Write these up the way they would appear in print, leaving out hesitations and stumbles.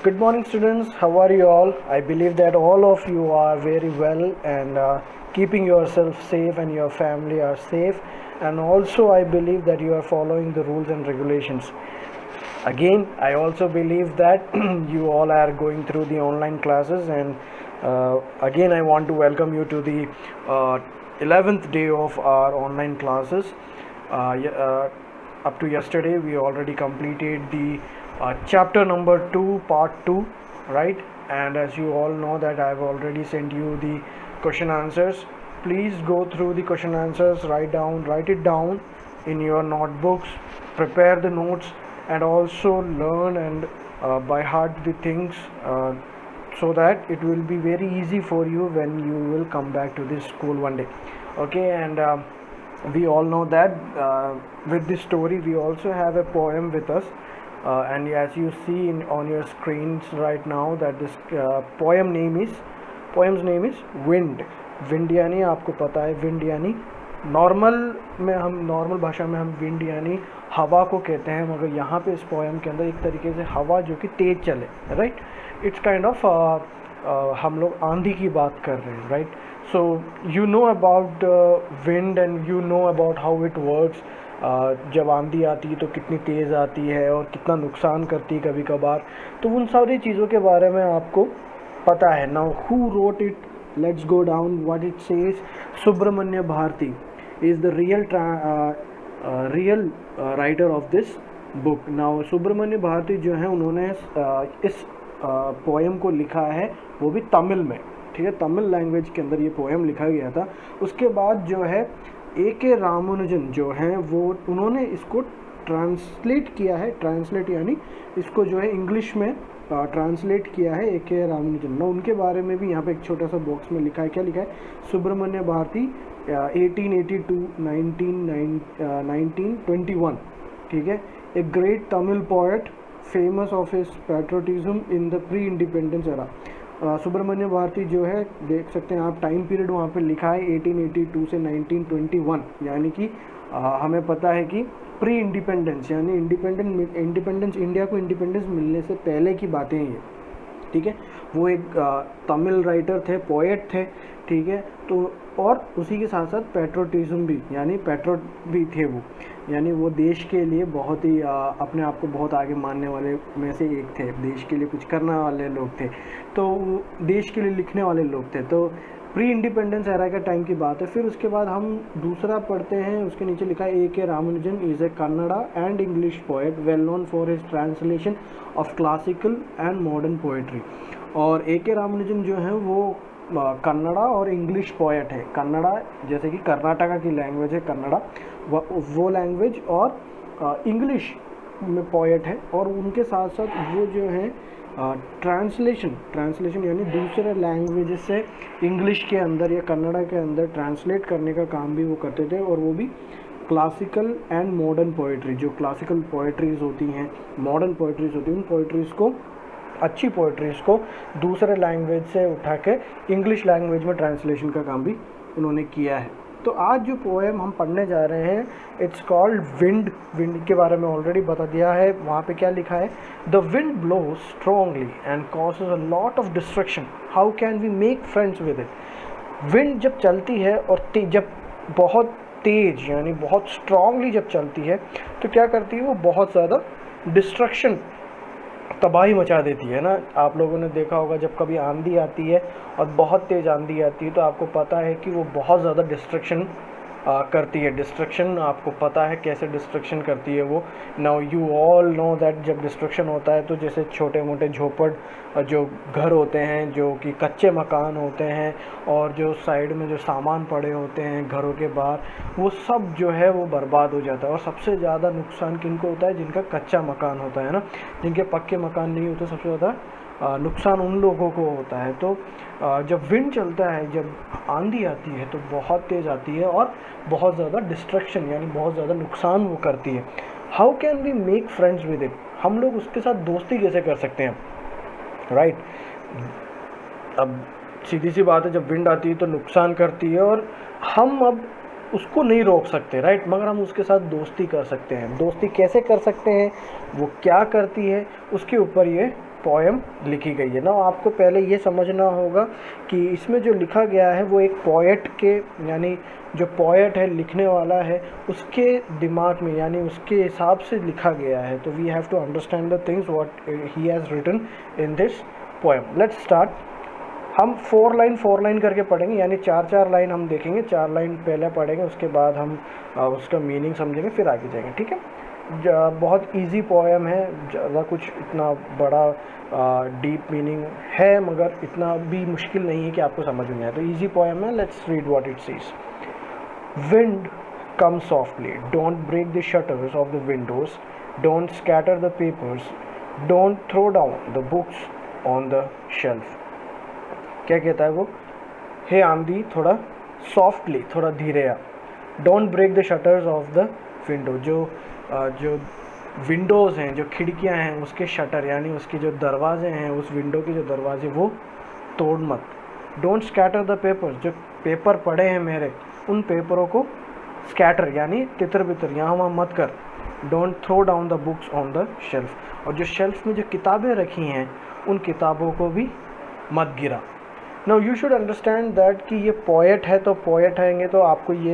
Good morning, students. How are you all? I believe that all of you are very well and keeping yourself safe and your family are safe. And also, I believe that you are following the rules and regulations. Again, I also believe that you all are going through the online classes. And again, I want to welcome you to the 11th day of our online classes. Up to yesterday, we already completed the chapter number 2 part 2, right? And as you all know that I've already sent you the question answers. Please go through the question answers, write it down in your notebooks, prepare the notes, and also learn and by heart the things so that it will be very easy for you when you will come back to this school one day. Okay, and we all know that with this story we also have a poem with us. And as you see on your screens right now that this poem's name is wind. Wind यानी आपको पता है wind यानी normal भाषा में हम wind यानी हवा को कहते हैं, मगर यहाँ पे इस पोएम के अंदर एक तरीके से हवा जो कि तेज़ चले, राइट? इट्स काइंड ऑफ हम लोग आंधी की बात कर रहे हैं, right? So you know about wind and you know about how it works. जब आंधी आती है तो कितनी तेज़ आती है और कितना नुकसान करती है कभी कभार, तो उन सारी चीज़ों के बारे में आपको पता है. Now who wrote it, let's go down what it says. Subramanya Bharati is the real writer of this book. Now Subramanya Bharati जो है उन्होंने इस पोएम को लिखा है, वो भी तमिल में, ठीक है? तमिल लैंग्वेज के अंदर ये पोएम लिखा गया था. उसके बाद जो है ए.के. रामानुजन जो हैं वो उन्होंने इसको ट्रांसलेट किया है. ट्रांसलेट यानी इसको जो है इंग्लिश में ट्रांसलेट किया है ए.के. रामानुजन. ना उनके बारे में भी यहाँ पे एक छोटा सा बॉक्स में लिखा है. क्या लिखा है? सुब्रमण्य भारती 1882 1921, ठीक है? A great Tamil poet famous of his patriotism in the pre independence era. Subramania Bharati जो है, देख सकते हैं आप टाइम पीरियड वहाँ पे लिखा है 1882 से 1921, यानी कि हमें पता है कि प्री इंडिपेंडेंस यानी इंडिपेंडेंस इंडिया को इंडिपेंडेंस मिलने से पहले की बातें हैं ये, ठीक है? वो एक तमिल राइटर थे, पोएट थे, ठीक है? तो और उसी के साथ साथ पैट्रोटिज्म भी, यानी पैट्रोट भी थे वो, यानी वो देश के लिए बहुत ही अपने आप को बहुत आगे मानने वाले में से एक थे. देश के लिए कुछ करने वाले लोग थे, तो देश के लिए लिखने वाले लोग थे. तो प्री इंडिपेंडेंस एरा का टाइम की बात है. फिर उसके बाद हम दूसरा पढ़ते हैं, उसके नीचे लिखा है A K. Ramanujan is a Kannada and English poet well known for his translation of classical and modern poetry. और ए.के. रामानुजन जो है वो कन्नड़ा और इंग्लिश पोएट है. कन्नड़ा जैसे कि कर्नाटका की लैंग्वेज है कन्नड़ा, वो लैंग्वेज, और इंग्लिश में पोएट है. और उनके साथ साथ वो जो है ट्रांसलेशन यानी दूसरे लैंग्वेज से इंग्लिश के अंदर या कन्नड़ा के अंदर ट्रांसलेट करने का काम भी वो करते थे. और वो भी क्लासिकल एंड मॉडर्न पोएट्री, जो क्लासिकल पोएट्रीज़ होती हैं, मॉडर्न पोएट्रीज़ होती हैं, उन पोएट्रीज़ को, अच्छी पोएट्रीज़ को दूसरे लैंग्वेज से उठा के इंग्लिश लैंग्वेज में ट्रांसलेशन का काम भी उन्होंने किया है. तो आज जो पोएम हम पढ़ने जा रहे हैं इट्स कॉल्ड विंड. विंड के बारे में ऑलरेडी बता दिया है. वहाँ पे क्या लिखा है? The wind blows strongly and causes a lot of destruction. How can we make friends with it. Wind जब चलती है और जब बहुत तेज यानी बहुत स्ट्रांगली जब चलती है तो क्या करती है? वो बहुत ज़्यादा डिस्ट्रक्शन, तबाही मचा देती है ना. आप लोगों ने देखा होगा जब कभी आंधी आती है और बहुत तेज़ आंधी आती है तो आपको पता है कि वो बहुत ज़्यादा डिस्ट्रक्शन करती है. डिस्ट्रक्शन आपको पता है कैसे डिस्ट्रक्शन करती है वो. Now you all know that जब डिस्ट्रक्शन होता है तो जैसे छोटे मोटे झोपड़ जो घर होते हैं, जो कि कच्चे मकान होते हैं, और जो साइड में जो सामान पड़े होते हैं घरों के बाहर, वो सब जो है वो बर्बाद हो जाता है. और सबसे ज़्यादा नुकसान किनको होता है? जिनका कच्चा मकान होता है ना. जिनके पक्के मकान नहीं होते सबसे ज़्यादा नुकसान उन लोगों को होता है. तो जब विंड चलता है, जब आंधी आती है तो बहुत तेज़ आती है और बहुत ज़्यादा डिस्ट्रक्शन यानी बहुत ज़्यादा नुकसान वो करती है. How can we make friends with it. हम लोग उसके साथ दोस्ती कैसे कर सकते हैं, राइट? अब सीधी सी बात है, जब विंड आती है तो नुकसान करती है और हम अब उसको नहीं रोक सकते, राइट? मगर हम उसके साथ दोस्ती कर सकते हैं. दोस्ती कैसे कर सकते हैं, वो क्या करती है, उसके ऊपर ये पोएम लिखी गई है ना। आपको पहले ये समझना होगा कि इसमें जो लिखा गया है वो एक पोएट के, यानी जो पोएट है, लिखने वाला है, उसके दिमाग में यानी उसके हिसाब से लिखा गया है। तो we have to understand the things what he has written in this poem. Let's start. हम 4 लाइन करके पढ़ेंगे, यानी 4 लाइन हम देखेंगे। 4 लाइन पहले पढ़ेंगे, उसके बाद हम उसका मीनिंग समझेंगे, फिर आगे जाएंगे, ठीक है। बहुत इजी पोएम है, ज़्यादा कुछ इतना बड़ा डीप मीनिंग है मगर इतना भी मुश्किल नहीं है कि आपको समझ में आए। तो इजी पोएम है। Let's read what it says. Wind come softly, don't break the shutters of the windows, don't scatter the papers, don't throw down the books on the shelf. क्या कहता है वो? हे आंधी, थोड़ा सॉफ्टली, थोड़ा धीरे आ, don't break the shutters of the window, जो विंडोज़ हैं, जो खिड़कियां हैं, उसके शटर यानी उसके जो दरवाजे हैं, उस विंडो के जो दरवाजे वो तोड़ मत। डोंट स्कैटर द पेपर्स, जो पेपर पड़े हैं मेरे, उन पेपरों को स्कैटर यानी तितर बितर यहाँ वहाँ मत कर। Don't throw down the books on the shelf, और जो शेल्फ में जो किताबें रखी हैं उन किताबों को भी मत गिरा। Now you should understand that कि ये पोएट है, तो पोएट हैंगे तो आपको ये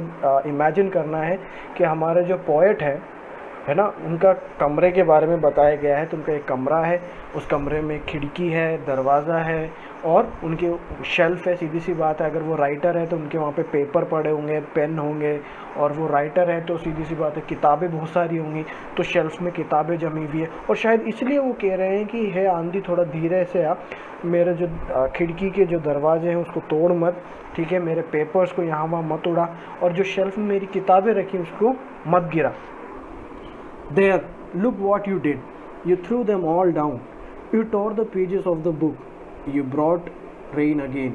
इमेजिन करना है कि हमारे जो पोएट है ना, उनका कमरे के बारे में बताया गया है। तो उनका एक कमरा है, उस कमरे में खिड़की है, दरवाज़ा है और उनके शेल्फ है। सीधी सी बात है, अगर वो राइटर है तो उनके वहाँ पे पेपर पड़े होंगे, पेन होंगे, और वो राइटर है तो सीधी सी बात है किताबें बहुत सारी होंगी, तो शेल्फ में किताबें जमी हुई है। और शायद इसलिए वो कह रहे हैं कि हे आंधी, थोड़ा धीरे से आ, मेरे जो खिड़की के जो दरवाजे हैं उसको तोड़ मत, ठीक है, मेरे पेपर्स को यहाँ वहाँ मत उड़ा, और जो शेल्फ में मेरी किताबें रखी उसको मत गिरा। There, look what you did. You threw them all down. You tore the pages of the book. You brought rain again.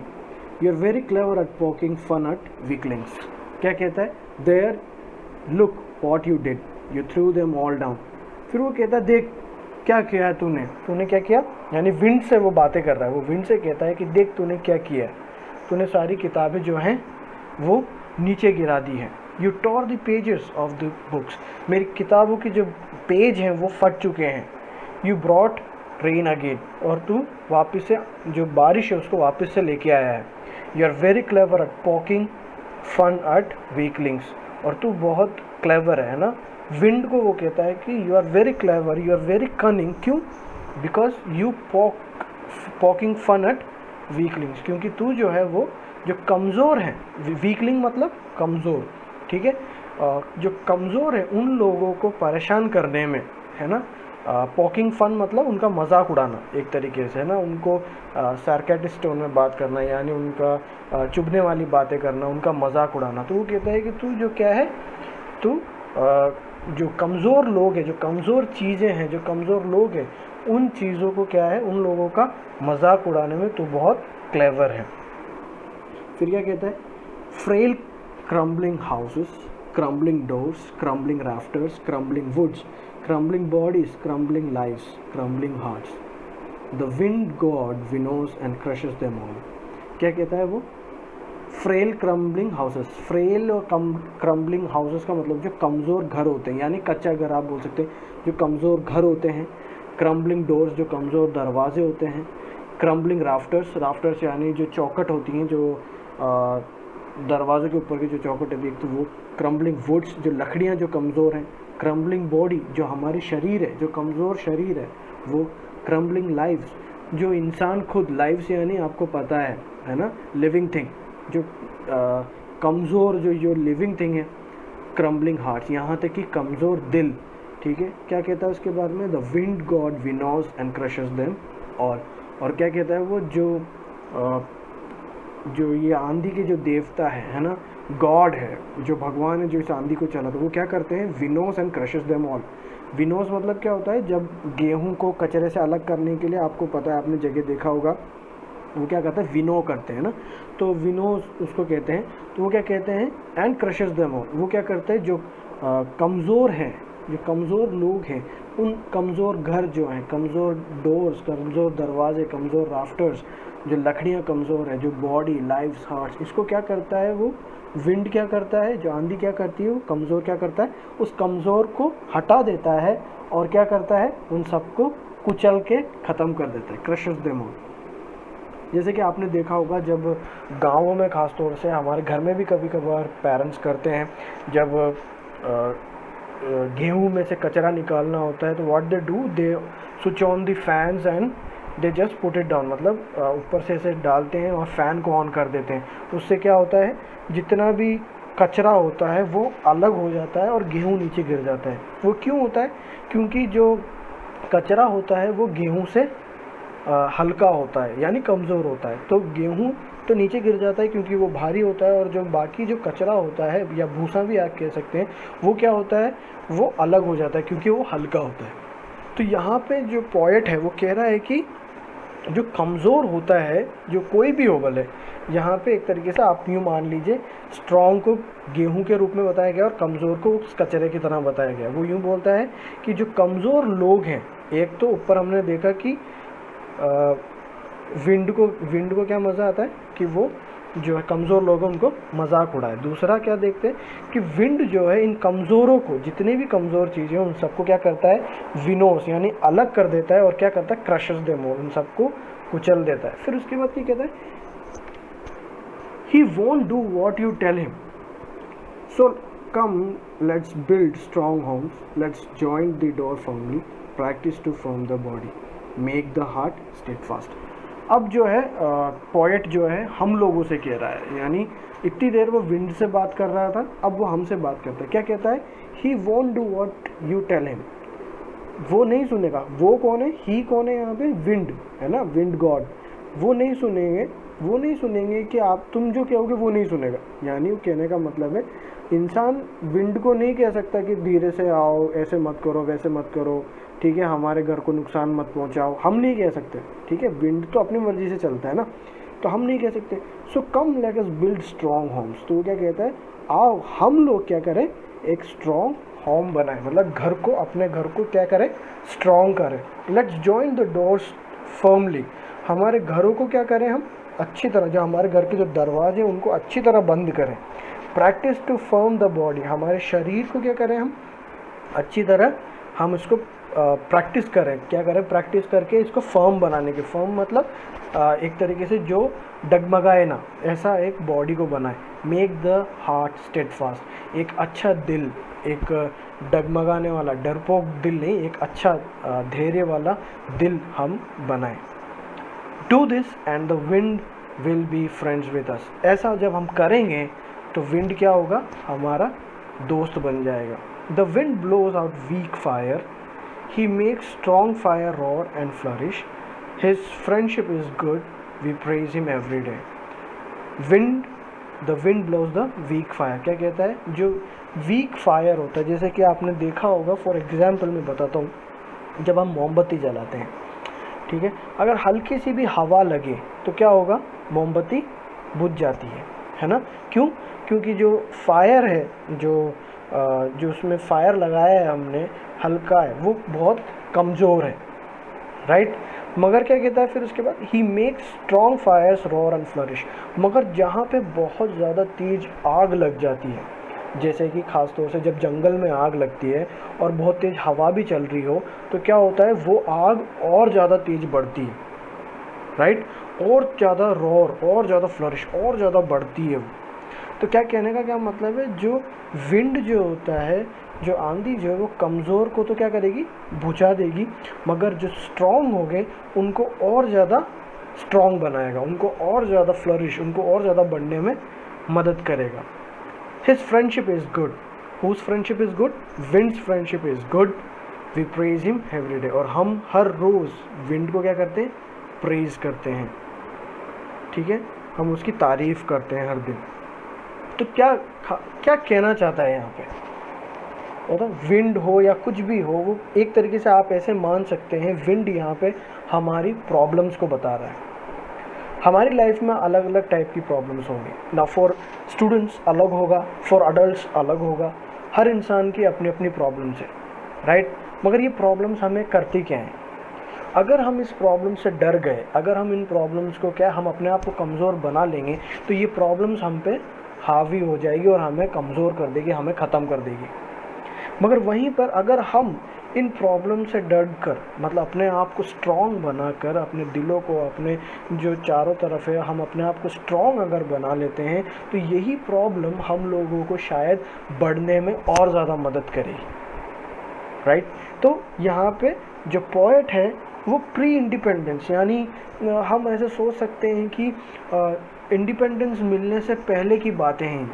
You're very clever at poking fun at weaklings. क्या कहता है? There, look what you did. You threw them all down. फिर वो कहता है, देख क्या किया है तूने क्या किया? यानी विंड से वो बातें कर रहा है। वो विंड से कहता है कि देख तूने क्या किया है, तूने सारी किताबें जो हैं वो नीचे गिरा दी हैं। You tore the pages of the books, मेरी किताबों के जो पेज हैं वो फट चुके हैं। यू ब्रॉट रेन अगेन, और तू वापस से जो बारिश है उसको वापस से लेके आया है। You are very clever at poking fun at weaklings, और तू बहुत क्लेवर है ना। विंड को वो कहता है कि you are very clever, you are very cunning. क्यों? Because you poking fun at weaklings, क्योंकि तू जो है वो जो कमज़ोर है, वीकलिंग मतलब कमज़ोर, ठीक है, जो कमज़ोर है उन लोगों को परेशान करने में, है ना। पॉकिंग फन मतलब उनका मजाक उड़ाना एक तरीके से, है ना, उनको सार्केस्टिक टोन में बात करना, यानी उनका चुभने वाली बातें करना, उनका मजाक उड़ाना। तो वो कहता है कि तू जो क्या है, तू जो कमज़ोर लोग हैं, जो कमज़ोर चीज़ें हैं, जो कमज़ोर लोग हैं, उन चीज़ों को क्या है, उन लोगों का मजाक उड़ाने में तू बहुत क्लेवर है। फिर क्या कहता है? Frail crumbling houses, crumbling doors, crumbling rafters, crumbling woods, crumbling bodies, crumbling lives, crumbling hearts. The wind god winnows and crushes them all. क्या कहता है वो? फ्रेल क्रम्बलिंग हाउसेस, फ्रेल और क्रम्बलिंग हाउसेस का मतलब जो कमज़ोर घर होते हैं, यानी कच्चा घर आप बोल सकते हैं, जो कमज़ोर घर होते हैं। क्रम्बलिंग डोर्स, जो कमज़ोर दरवाजे होते हैं। क्रम्बलिंग राफ्टर्स, राफ्टर्स यानी जो चौखट होती हैं, जो दरवाजे के ऊपर की जो चौखट है, तो वो। क्रम्बलिंग वुड्स, जो लकड़ियाँ जो कमज़ोर हैं। क्रम्बलिंग बॉडी, जो हमारी शरीर है, जो कमज़ोर शरीर है वो। क्रम्बलिंग लाइव्स, जो इंसान खुद, लाइव्स यानी आपको पता है ना, लिविंग थिंग, जो कमज़ोर जो लिविंग थिंग है। क्रम्बलिंग हार्ट्स, यहाँ तक कि कमज़ोर दिल, ठीक है। क्या कहता है उसके बाद में? The wind god winnows and crushes them all. और क्या कहता है वो, जो ये आंधी के जो देवता है ना, गॉड है, जो भगवान है, जो इस आंधी को चला, तो वो क्या करते हैं? विनोज एंड क्रशेस देम ऑल। विनोज मतलब क्या होता है? जब गेहूं को कचरे से अलग करने के लिए, आपको पता है, आपने जगह देखा होगा, वो क्या करते हैं? विनो करते हैं ना, तो विनोज उसको कहते हैं। तो वो क्या कहते हैं? एंड क्रशेस देम ऑल, वो क्या करते हैं? जो कमज़ोर हैं, जो कमज़ोर लोग हैं, उन कमज़ोर घर जो हैं, कमज़ोर डोर्स, कमज़ोर दरवाजे, कमज़ोर राफ्टर्स, जो लकड़ियाँ कमज़ोर है, जो बॉडी, लाइव्स, हार्ट्स, इसको क्या करता है वो? विंड क्या करता है? जो आंधी क्या करती है? वो कमज़ोर क्या करता है? उस कमज़ोर को हटा देता है, और क्या करता है? उन सबको कुचल के ख़त्म कर देता है, क्रशेस देम ऑल। जैसे कि आपने देखा होगा जब गाँवों में ख़ास तौर से, हमारे घर में भी कभी कभार पेरेंट्स करते हैं, जब गेहूं में से कचरा निकालना होता है तो what they do, they switch on the fans and they just put it down, मतलब ऊपर से ऐसे डालते हैं और फैन को ऑन कर देते हैं। तो उससे क्या होता है, जितना भी कचरा होता है वो अलग हो जाता है और गेहूं नीचे गिर जाता है। वो क्यों होता है, क्योंकि जो कचरा होता है वो गेहूं से हल्का होता है, यानी कमज़ोर होता है। तो गेहूं तो नीचे गिर जाता है क्योंकि वो भारी होता है, और जो बाकी जो कचरा होता है या भूसा भी आप कह सकते हैं, वो क्या होता है, वो अलग हो जाता है क्योंकि वो हल्का होता है। तो यहाँ पे जो पोएट है वो कह रहा है कि जो कमज़ोर होता है, जो कोई भी हो भले, यहाँ पे एक तरीके से आप यूँ मान लीजिए, स्ट्रॉन्ग को गेहूं के रूप में बताया गया और कमज़ोर को उस कचरे की तरह बताया गया। वो यूँ बोलता है कि जो कमज़ोर लोग हैं, एक तो ऊपर हमने देखा कि विंड को क्या मज़ा आता है कि वो जो है कमज़ोर लोग हैं उनको मजाक उड़ाए। दूसरा क्या देखते हैं कि विंड जो है इन कमज़ोरों को, जितनी भी कमज़ोर चीज़ें उन सबको क्या करता है, विनोस यानी अलग कर देता है, और क्या करता है, क्रशेस देम ऑल, उन सबको कुचल देता है। फिर उसके बाद क्या कहता है, he won't do what you tell him, so come let's build strong homes, let's join the door firmly, practise to form the body, make the heart steadfast. अब जो है पोएट जो है हम लोगों से कह रहा है, यानी इतनी देर वो विंड से बात कर रहा था, अब वो हमसे बात करता है। क्या कहता है, he won't do what you tell him, वो नहीं सुनेगा। वो कौन है, ही कौन है यहाँ पे, विंड है ना, विंड गॉड। वो नहीं सुनेंगे कि आप तुम जो कहोगे वो नहीं सुनेगा। यानी वो कहने का मतलब है, इंसान विंड को नहीं कह सकता कि धीरे से आओ, ऐसे मत करो, वैसे मत करो, ठीक है, हमारे घर को नुकसान मत पहुंचाओ, हम नहीं कह सकते, ठीक है। विंड तो अपनी मर्जी से चलता है ना, तो हम नहीं कह सकते। So come let us build strong homes, तो वो क्या कहता है, आओ हम लोग क्या करें, एक स्ट्रॉन्ग होम बनाए, मतलब घर को, अपने घर को क्या करें, स्ट्रॉन्ग करें। Let's join the doors firmly, हमारे घरों को क्या करें हम अच्छी तरह, जो हमारे घर के जो दरवाजे हैं उनको अच्छी तरह बंद करें। Practise to firm the body, हमारे शरीर को क्या करें हम अच्छी तरह, हम इसको प्रैक्टिस करें, क्या करें, प्रैक्टिस करके इसको फर्म बनाने के, फर्म मतलब एक तरीके से जो डगमगाए ना, ऐसा एक बॉडी को बनाए। मेक द हार्ट स्टेडफास्ट, एक अच्छा दिल, एक डगमगाने वाला, डरपोक दिल नहीं, एक अच्छा धैर्य वाला दिल हम बनाएं। Do this and the wind will be friends with us, ऐसा जब हम करेंगे तो विंड क्या होगा, हमारा दोस्त बन जाएगा। The wind blows out weak fire, he makes strong fire roar and flourish, his friendship is good, we praise him every day. The wind blows the weak fire, क्या कहता है, जो weak fire होता है, जैसे कि आपने देखा होगा, फॉर एग्जाम्पल मैं बताता हूँ, जब हम मोमबत्ती जलाते हैं, ठीक है, अगर हल्की सी भी हवा लगे तो क्या होगा, मोमबत्ती बुझ जाती है ना। क्यों, क्योंकि जो फायर है, जो उसमें फायर लगाया है हमने, हल्का है, वो बहुत कमज़ोर है, राइट। मगर क्या कहता है फिर उसके बाद, he makes strong fires roar and flourish, मगर जहाँ पे बहुत ज़्यादा तेज आग लग जाती है, जैसे कि ख़ास तौर से जब जंगल में आग लगती है और बहुत तेज़ हवा भी चल रही हो, तो क्या होता है, वो आग और ज़्यादा तेज़ बढ़ती है, राइट, और ज़्यादा रॉर, और ज़्यादा फ्लरिश, और ज़्यादा बढ़ती है वो। तो क्या कहने का क्या मतलब है, जो विंड जो होता है, जो आंधी जो है, वो कमज़ोर को तो क्या करेगी, बुझा देगी, मगर जो स्ट्रॉन्ग हो गए उनको और ज़्यादा स्ट्रॉन्ग बनाएगा, उनको और ज़्यादा फ्लरिश, उनको और ज़्यादा बढ़ने में मदद करेगा। His friendship is good, whose friendship is good, wind's friendship is good, we praise him every day, और हम हर रोज़ विंड को क्या करते हैं, प्रेज करते हैं, ठीक है, हम उसकी तारीफ़ करते हैं हर दिन। तो क्या कहना चाहता है यहाँ पे, मतलब विंड हो या कुछ भी हो, वो एक तरीके से आप ऐसे मान सकते हैं, विंड यहाँ पे हमारी प्रॉब्लम्स को बता रहा है। हमारी लाइफ में अलग अलग टाइप की प्रॉब्लम्स होंगी ना, फॉर स्टूडेंट्स अलग होगा, फॉर अडल्ट्स अलग होगा, हर इंसान की अपनी अपनी प्रॉब्लम्स है, राइट। मगर ये प्रॉब्लम्स हमें करती क्या हैं, अगर हम इस प्रॉब्लम से डर गए, अगर हम इन प्रॉब्लम्स को क्या, हम अपने आप को कमज़ोर बना लेंगे, तो ये प्रॉब्लम्स हम पे हावी हो जाएगी और हमें कमज़ोर कर देगी, हमें ख़त्म कर देगी। मगर वहीं पर अगर हम इन प्रॉब्लम से डर कर, मतलब अपने आप को स्ट्रॉन्ग बनाकर, अपने दिलों को, अपने जो चारों तरफ है, हम अपने आप को स्ट्रॉन्ग अगर बना लेते हैं तो यही प्रॉब्लम हम लोगों को शायद बढ़ने में और ज़्यादा मदद करेगी, राइट। तो यहाँ पे जो पोएट है वो प्री इंडिपेंडेंस, यानी हम ऐसे सोच सकते हैं कि इंडिपेंडेंस मिलने से पहले की बातें हैं,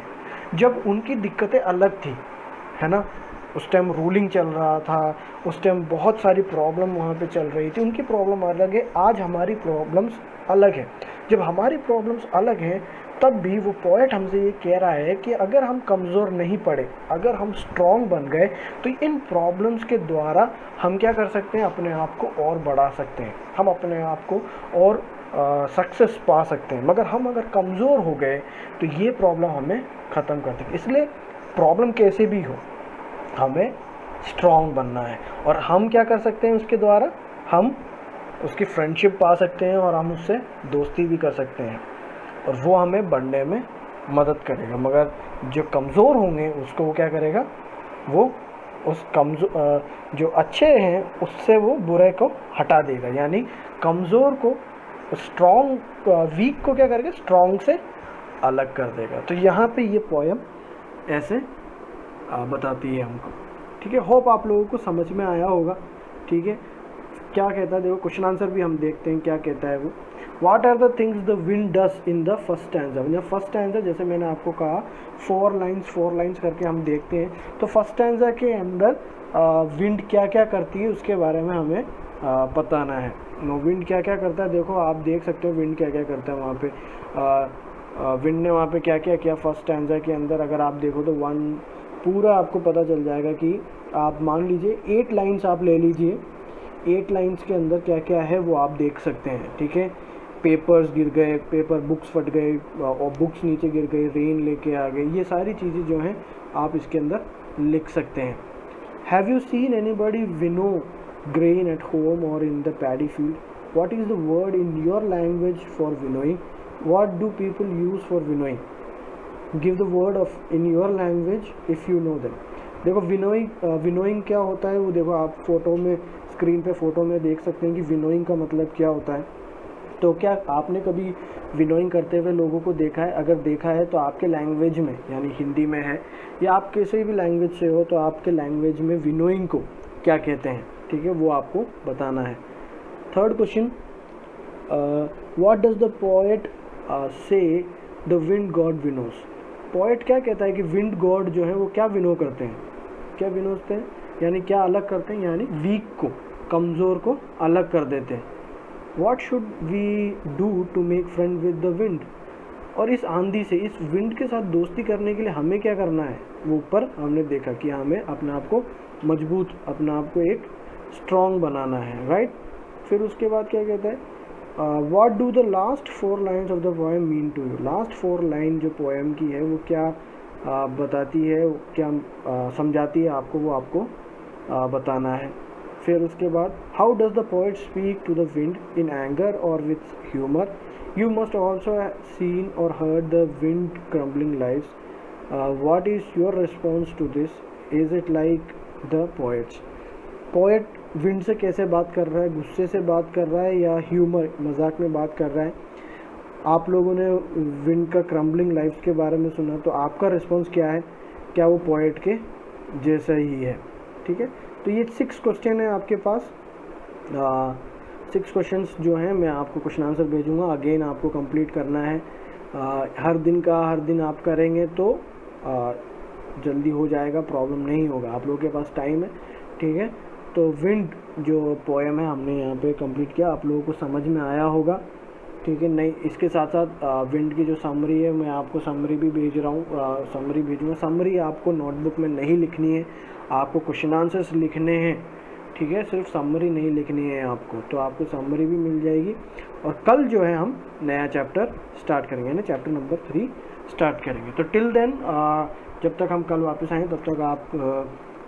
जब उनकी दिक्कतें अलग थी, है ना। उस टाइम रूलिंग चल रहा था, उस टाइम बहुत सारी प्रॉब्लम वहाँ पे चल रही थी, उनकी प्रॉब्लम अलग है, आज हमारी प्रॉब्लम्स अलग है। जब हमारी प्रॉब्लम्स अलग हैं तब भी वो पोएट हमसे ये कह रहा है कि अगर हम कमज़ोर नहीं पड़े, अगर हम स्ट्रॉन्ग बन गए तो इन प्रॉब्लम्स के द्वारा हम क्या कर सकते हैं, अपने आप को और बढ़ा सकते हैं, हम अपने आप को और सक्सेस पा सकते हैं। मगर हम अगर कमज़ोर हो गए तो ये प्रॉब्लम हमें ख़त्म कर देगी। इसलिए प्रॉब्लम कैसे भी हो हमें स्ट्रॉन्ग बनना है, और हम क्या कर सकते हैं उसके द्वारा, हम उसकी फ्रेंडशिप पा सकते हैं और हम उससे दोस्ती भी कर सकते हैं, और वो हमें बढ़ने में मदद करेगा। मगर जो कमज़ोर होंगे उसको वो क्या करेगा, वो उस कमज़ोर जो अच्छे हैं उससे वो बुरे को हटा देगा, यानी कमज़ोर को स्ट्रॉन्ग, वीक को क्या करेगा, स्ट्रॉन्ग से अलग कर देगा। तो यहाँ पे ये पोएम ऐसे बताती है हमको, ठीक है। होप आप लोगों को समझ में आया होगा, ठीक है। क्या कहता है देखो, क्वेश्चन आंसर भी हम देखते हैं क्या कहता है वो। What are the things the wind does in the first stanza. या फर्स्ट स्टैंजा, जैसे मैंने आपको कहा 4 लाइन्स करके हम देखते हैं, तो फर्स्ट स्टैंजा के अंदर विंड क्या क्या करती है उसके बारे में हमें बताना है। विंड क्या क्या करता है, देखो आप देख सकते हो विंड क्या क्या करता है वहाँ पे। विंड ने वहाँ पे क्या क्या किया फर्स्ट स्टैंजा के अंदर, अगर आप देखो तो पूरा आपको पता चल जाएगा कि आप मान लीजिए 8 लाइन्स आप ले लीजिए, 8 लाइन्स के अंदर क्या क्या है वो आप देख सकते हैं, ठीक है। पेपर्स गिर गए, बुक्स फट गए और बुक्स नीचे गिर गए, रेन लेके आ गए, ये सारी चीज़ें जो हैं आप इसके अंदर लिख सकते हैं। Have you seen anybody winnow grain at home और in the paddy field. What is the word in your language for winnowing. What do people use for winnowing. Give the word of in your language if you know them. देखो winnowing क्या होता है वो देखो आप photo में, screen पे photo में देख सकते हैं कि विनोइंग का मतलब क्या होता है। तो क्या आपने कभी विनोइंग करते हुए लोगों को देखा है? अगर देखा है तो आपके लैंग्वेज में, यानी हिंदी में है या आप किसी भी लैंग्वेज से हो, तो आपके लैंग्वेज में विनोइंग को क्या कहते हैं, ठीक है, वो आपको बताना है। Third question, what does the poet से the wind God Vinos. Poet क्या कहता है कि विंड गॉड जो है वो क्या विनो करते हैं, क्या विनोते हैं, यानी क्या अलग करते हैं, यानी वीक को, कमज़ोर को अलग कर देते हैं। What should we do to make friend with the wind. और इस आंधी से, इस विंड के साथ दोस्ती करने के लिए हमें क्या करना है, वो ऊपर हमने देखा कि हमें अपने आप को मजबूत, अपने आप को एक स्ट्रॉन्ग बनाना है, राइट। फिर उसके बाद क्या कहता है, what do the last 4 lines of the poem mean to you. Last 4 line जो पोएम की है वो क्या बताती है, क्या समझाती है आपको, वो आपको बताना है। फिर उसके बाद, how does the poet speak to the wind, in anger और with humour. You must also seen और heard the wind crumbling lives. What is your response to this, is it like the poet's. Poet wind से कैसे बात कर रहा है, गुस्से से बात कर रहा है या ह्यूमर, मजाक में बात कर रहा है। आप लोगों ने विंड का क्रम्बलिंग लाइव्स के बारे में सुना, तो आपका रिस्पॉन्स क्या है, क्या वो पोएट के जैसा ही है, ठीक है। तो ये 6 क्वेश्चन है आपके पास। 6 क्वेश्चंस जो हैं मैं आपको क्वेश्चन आंसर भेजूँगा, अगेन आपको कंप्लीट करना है। हर दिन आप करेंगे तो जल्दी हो जाएगा, प्रॉब्लम नहीं होगा, आप लोगों के पास टाइम है, ठीक है। तो विंड जो पोएम है हमने यहाँ पे कंप्लीट किया, आप लोगों को समझ में आया होगा, ठीक है। नहीं, इसके साथ साथ विंड की जो समरी है मैं आपको समरी भी भेज रहा हूँ, समरी भेजूँगा। समरी आपको नोटबुक में नहीं लिखनी है, आपको क्वेश्चन आंसर्स लिखने हैं, ठीक है, सिर्फ समरी नहीं लिखनी है आपको, तो आपको समरी भी मिल जाएगी। और कल जो है हम नया चैप्टर स्टार्ट करेंगे ना, चैप्टर नंबर 3 स्टार्ट करेंगे। तो टिल देन जब तक हम कल वापस आएँ तब तक आप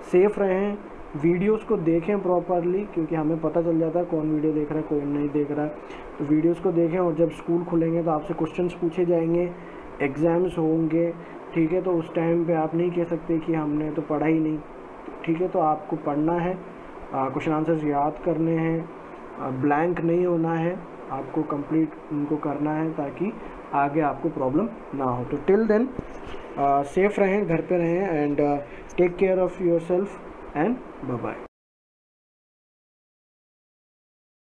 सेफ रहें, वीडियोस को देखें प्रॉपरली, क्योंकि हमें पता चल जाता है कौन वीडियो देख रहा है, कौन नहीं देख रहा है। तो वीडियोस को देखें, और जब स्कूल खुलेंगे तो आपसे क्वेश्चंस पूछे जाएंगे, एग्ज़ाम्स होंगे, ठीक है। तो उस टाइम पे आप नहीं कह सकते कि हमने तो पढ़ा ही नहीं, ठीक है। तो आपको पढ़ना है क्वेश्चन आंसर्स याद करने हैं, ब्लैंक नहीं होना है, आपको कंप्लीट उनको करना है ताकि आगे आपको प्रॉब्लम ना हो। तो टिल देन सेफ रहें, घर पे रहें, and take care of yourself and bye bye.